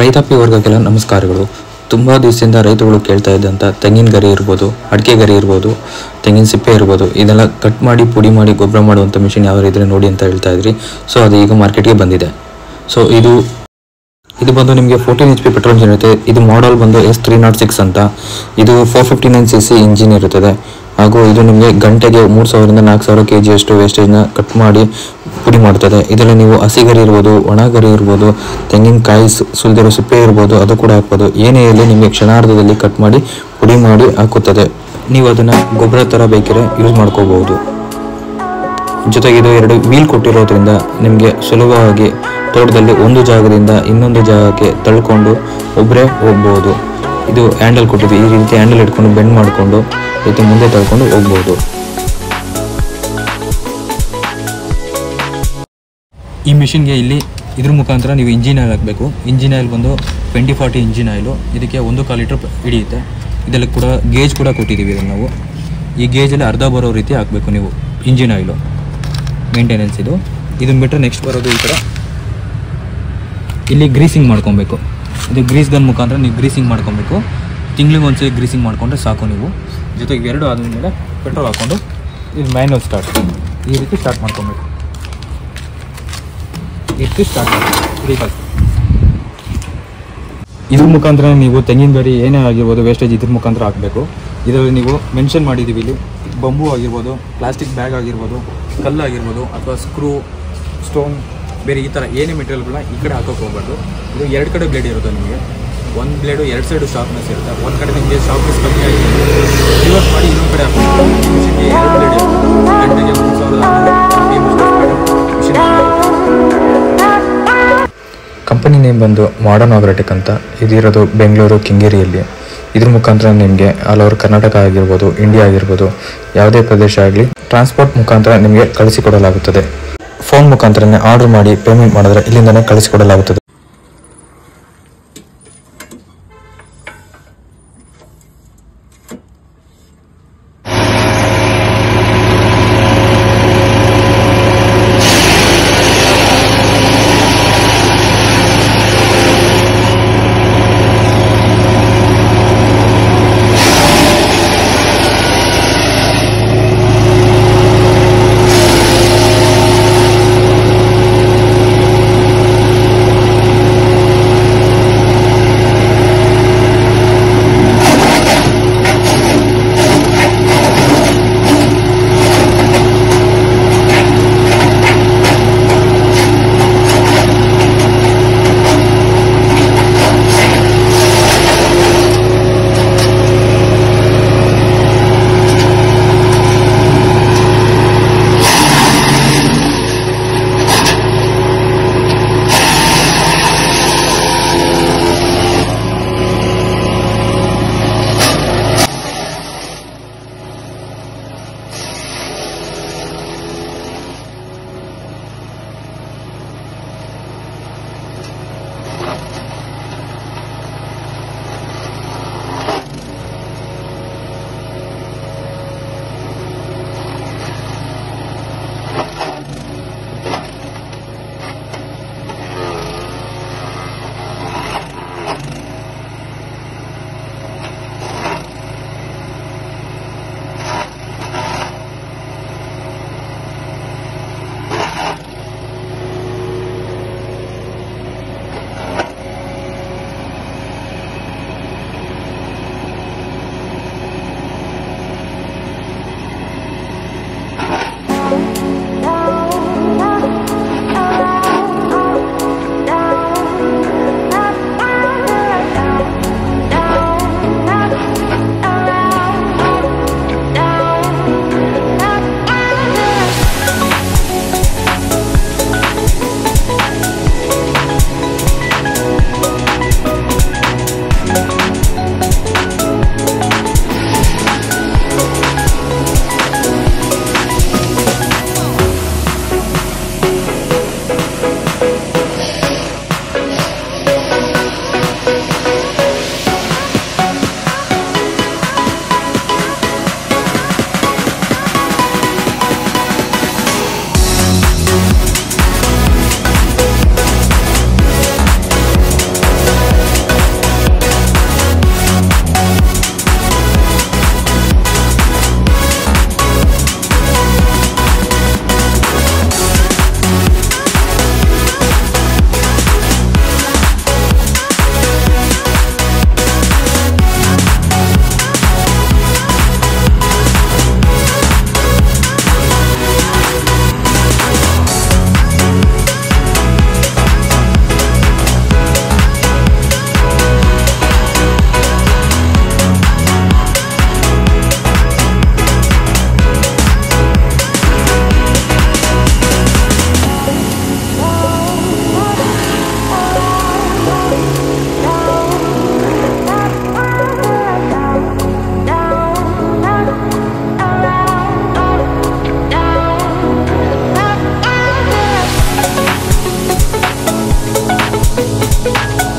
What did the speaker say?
ರೈತಾಪಿ ವರ್ಗಕ್ಕೆಲ್ಲ ನಮಸ್ಕಾರಗಳು. ತುಂಬ ದಿವಸದಿಂದ ರೈತರುಗಳು ಕೇಳ್ತಾ ಇದ್ದಂಥ ತೆಂಗಿನ ಗರಿ ಇರ್ಬೋದು, ಅಡಿಕೆ ಗರಿ ಇರ್ಬೋದು, ತೆಂಗಿನ ಸಿಪ್ಪೆ ಇರ್ಬೋದು, ಇದೆಲ್ಲ ಕಟ್ ಮಾಡಿ ಪುಡಿ ಮಾಡಿ ಗೊಬ್ಬರ ಮಾಡುವಂಥ ಮಿಷಿನ್ ಯಾವ್ದು ಇದ್ರೆ ನೋಡಿ ಅಂತ ಹೇಳ್ತಾ ಇದ್ರಿ. ಸೊ ಅದು ಈಗ ಮಾರ್ಕೆಟ್ಗೆ ಬಂದಿದೆ. ಸೊ ಇದು ಬಂದು ನಿಮಗೆ 14 HP ಪೆಟ್ರೋಲ್ ಇಂಜಿನ್ ಇರುತ್ತೆ. ಇದು ಮಾಡಲ್ ಬಂದು S306 ಅಂತ. ಇದು 459cc ಇಂಜಿನ್ ಇರುತ್ತದೆ. ಹಾಗೂ ಇದು ನಿಮಗೆ ಗಂಟೆಗೆ 3000 ರಿಂದ 4000 kg ಅಷ್ಟು ವೇಸ್ಟೇಜ್ನ ಕಟ್ ಮಾಡಿ ಪುಡಿ ಮಾಡ್ತದೆ. ಇದರಲ್ಲಿ ನೀವು ಹಸಿ ಗರಿ ಇರ್ಬೋದು, ಒಣ ಗರಿ ಇರ್ಬೋದು, ತೆಂಗಿನಕಾಯಿ ಸುಲಿದಿರೋ ಸಿಪ್ಪೆ ಇರ್ಬೋದು, ಅದು ಕೂಡ ಹಾಕ್ಬೋದು. ಏನೇ ಇರಲಿ ನಿಮಗೆ ಕ್ಷಣಾರ್ಧದಲ್ಲಿ ಕಟ್ ಮಾಡಿ ಪುಡಿ ಮಾಡಿ ಹಾಕುತ್ತದೆ. ನೀವು ಅದನ್ನು ಗೊಬ್ಬರ ಥರ ಬೇಕಿದ್ರೆ ಯೂಸ್ ಮಾಡ್ಕೋಬಹುದು. ಜೊತೆಗೆ ಇದು 2 ವೀಲ್ ಕೊಟ್ಟಿರೋದ್ರಿಂದ ನಿಮಗೆ ಸುಲಭವಾಗಿ ತೋಟದಲ್ಲಿ ಒಂದು ಜಾಗದಿಂದ ಇನ್ನೊಂದು ಜಾಗಕ್ಕೆ ತಳ್ಕೊಂಡು ಒಬ್ಬರೇ ಹೋಗ್ಬೋದು. ಇದು ಹ್ಯಾಂಡಲ್ ಕೊಟ್ಟಿದ್ದು, ಈ ರೀತಿ ಹ್ಯಾಂಡಲ್ ಇಟ್ಕೊಂಡು ಬೆಂಡ್ ಮಾಡಿಕೊಂಡು ರೀತಿ ಮುಂದೆ ತಳ್ಕೊಂಡು ಹೋಗ್ಬೋದು. ಈ ಮಿಷಿನ್ಗೆ ಇಲ್ಲಿ ಇದ್ರ ಮುಖಾಂತರ ನೀವು ಇಂಜಿನ್ ಆಯಿಲ್ ಹಾಕಬೇಕು. ಇಂಜಿನ್ ಆಯಿಲ್ ಬಂದು 2040 ಇಂಜಿನ್ ಆಯಿಲು. ಇದಕ್ಕೆ 1 ಲೀಟರ್ ಹಿಡಿಯುತ್ತೆ. ಇದರಲ್ಲಿ ಕೂಡ ಗೇಜ್ ಕೂಡ ಕೊಟ್ಟಿದ್ದೀವಿ. ಇದನ್ನು ನಾವು ಈ ಗೇಜಲ್ಲಿ ಅರ್ಧ ಬರೋ ರೀತಿ ಹಾಕಬೇಕು ನೀವು ಇಂಜಿನ್ ಆಯಿಲು. ಮೇಂಟೆನೆನ್ಸ್ ಇದನ್ನು ಬಿಟ್ಟರೆ ನೆಕ್ಸ್ಟ್ ಬರೋದು ಈ ಥರ ಇಲ್ಲಿ ಗ್ರೀಸಿಂಗ್ ಮಾಡ್ಕೊಬೇಕು. ಇದು ಗ್ರೀಸ್ ಗನ್ ಮುಖಾಂತರ ನೀವು ಗ್ರೀಸಿಂಗ್ ಮಾಡ್ಕೊಬೇಕು. ತಿಂಗಳಿಗೆ ಒಂದ್ಸರಿ ಗ್ರೀಸಿಂಗ್ ಮಾಡಿಕೊಂಡ್ರೆ ಸಾಕು. ನೀವು ಜೊತೆಗೆ 2 ಆದಮೇಲೆ ಪೆಟ್ರೋಲ್ ಹಾಕ್ಕೊಂಡು ಇದು ಮ್ಯಾನ್ಯುವಲ್ ಸ್ಟಾರ್ಟ್ ಈ ರೀತಿ ಸ್ಟಾರ್ಟ್ ಮಾಡ್ಕೊಬೇಕು. ಈ ರೀತಿ ಸ್ಟಾರ್ಟ್ ಮಾಡಿ ಇದ್ರ ಮುಖಾಂತರ ನೀವು ತೆಂಗಿನ ಗರಿ ಏನೇ ಆಗಿರ್ಬೋದು ವೇಸ್ಟೇಜ್ ಇದ್ರ ಮುಖಾಂತರ ಹಾಕಬೇಕು. ಇದರಲ್ಲಿ ನೀವು ಮೆನ್ಷನ್ ಮಾಡಿದ್ದೀವಿ, ಇಲ್ಲಿ ಬಂಬು ಆಗಿರ್ಬೋದು, ಪ್ಲಾಸ್ಟಿಕ್ ಬ್ಯಾಗ್ ಆಗಿರ್ಬೋದು, ಕಲ್ಲು ಆಗಿರ್ಬೋದು, ಅಥವಾ ಸ್ಕ್ರೂ, ಸ್ಟೋನ್, ಬೇರೆ ಈ ಥರ ಏನೇ ಮೆಟೀರಿಯಲ್ಗಳನ್ನ ಈ ಕಡೆ ಹಾಕೋಕೆ ಹೋಗ್ಬಾರ್ದು. ಇದು 2 ಕಡೆ ಬ್ಲೇಡ್ ಇರುತ್ತೆ. ನಿಮಗೆ ಒಂದು ಬ್ಲೇಡು 2 ಸೈಡು ಶಾರ್ಪ್ನೆಸ್ ಇರುತ್ತೆ. ಒಂದು ಕಡೆ ನಿಮಗೆ ಶಾರ್ಪ್ನೆಸ್ ಕಮ್ಮಿ ಆಗಿರುತ್ತೆ, ರಿವರ್ಸ್ ಮಾಡಿ ಇನ್ನೊಂದು ಕಡೆ ಹಾಕಬೇಕು. ಮಿಷಿನ್ಗೆ 2 ಬ್ಲೇಡ್ ಇರುತ್ತೆ. ಗಂಟೆಗೆ 3000 ಮಿಷಿನ್. ಕಂಪನಿ ನೇಮ್ ಬಂದು ಮಾಡರ್ನ್ ಆಗ್ರೋಟೆಕ್ ಅಂತ. ಇದಿರೋದು ಬೆಂಗಳೂರು ಕೆಂಗೇರಿಯಲ್ಲಿ. ಇದ್ರ ಮುಖಾಂತರ ನಿಮಗೆ ಆಲ್ ಓವರ್ ಕರ್ನಾಟಕ ಆಗಿರ್ಬೋದು, ಇಂಡಿಯಾ ಆಗಿರ್ಬೋದು, ಯಾವುದೇ ಪ್ರದೇಶ ಆಗಲಿ ಟ್ರಾನ್ಸ್ಪೋರ್ಟ್ ಮುಖಾಂತರ ನಿಮಗೆ ಕಳಿಸಿಕೊಡಲಾಗುತ್ತದೆ. ಫೋನ್ ಮುಖಾಂತರನೇ ಆರ್ಡರ್ ಮಾಡಿ ಪೇಮೆಂಟ್ ಮಾಡಿದ್ರೆ ಇಲ್ಲಿಂದನೇ ಕಳಿಸಿಕೊಡಲಾಗುತ್ತದೆ. ಧನ್ಯವಾದಗಳು.